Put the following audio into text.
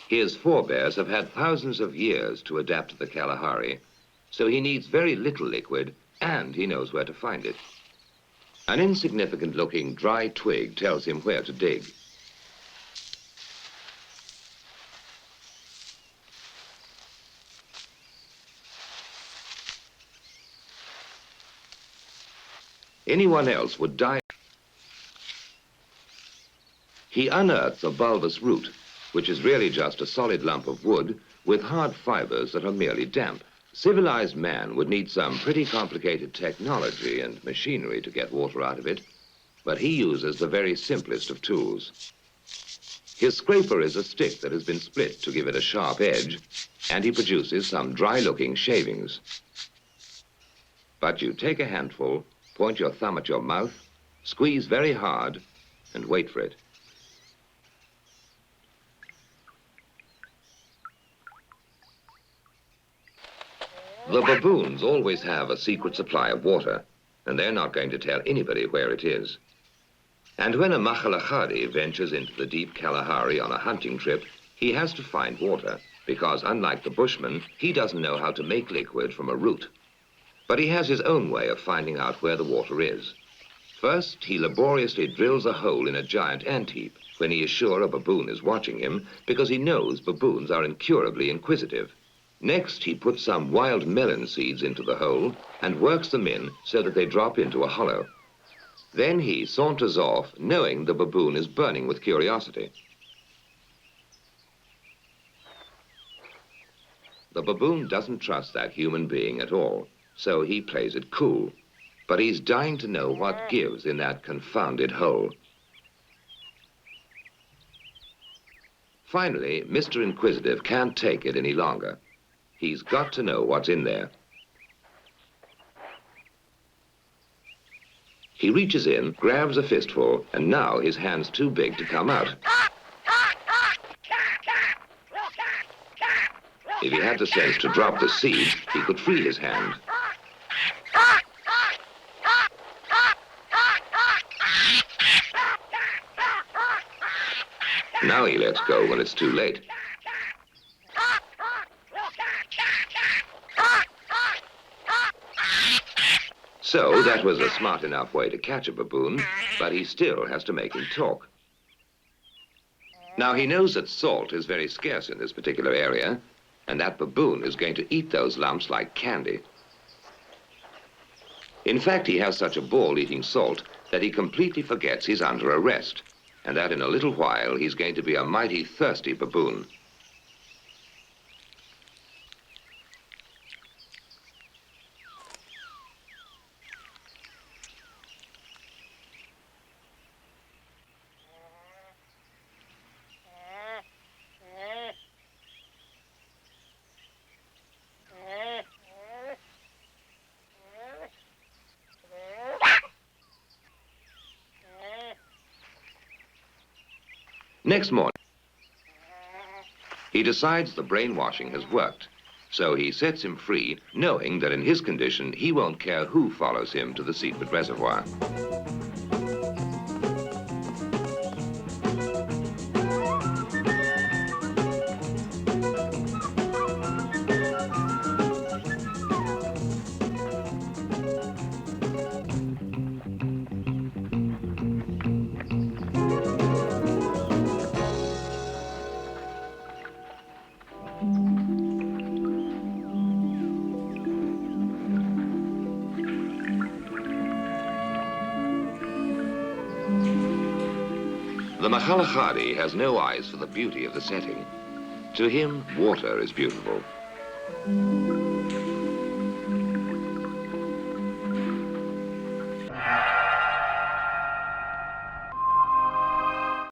His forebears have had thousands of years to adapt to the Kalahari, so he needs very little liquid, and he knows where to find it. An insignificant-looking dry twig tells him where to dig. Anyone else would die. He unearths a bulbous root, which is really just a solid lump of wood with hard fibers that are merely damp. Civilized man would need some pretty complicated technology and machinery to get water out of it, but he uses the very simplest of tools. His scraper is a stick that has been split to give it a sharp edge, and he produces some dry-looking shavings. But you take a handful, point your thumb at your mouth, squeeze very hard, and wait for it. The baboons always have a secret supply of water, and they're not going to tell anybody where it is. And when a Kalahari ventures into the deep Kalahari on a hunting trip, he has to find water, because unlike the Bushmen, he doesn't know how to make liquid from a root. But he has his own way of finding out where the water is. First, he laboriously drills a hole in a giant ant heap when he is sure a baboon is watching him, because he knows baboons are incurably inquisitive. Next, he puts some wild melon seeds into the hole and works them in so that they drop into a hollow. Then he saunters off, knowing the baboon is burning with curiosity. The baboon doesn't trust that human being at all, so he plays it cool. But he's dying to know what gives in that confounded hole. Finally, Mr. Inquisitive can't take it any longer. He's got to know what's in there. He reaches in, grabs a fistful, and now his hand's too big to come out. If he had the sense to drop the seed, he could free his hand. Now he lets go when it's too late. So that was a smart enough way to catch a baboon, but he still has to make him talk. Now he knows that salt is very scarce in this particular area, and that baboon is going to eat those lumps like candy. In fact, he has such a ball eating salt that he completely forgets he's under arrest, and that in a little while he's going to be a mighty thirsty baboon. Next morning, he decides the brainwashing has worked, so he sets him free, knowing that in his condition, he won't care who follows him to the secret reservoir. The Kalahari has no eyes for the beauty of the setting. To him, water is beautiful.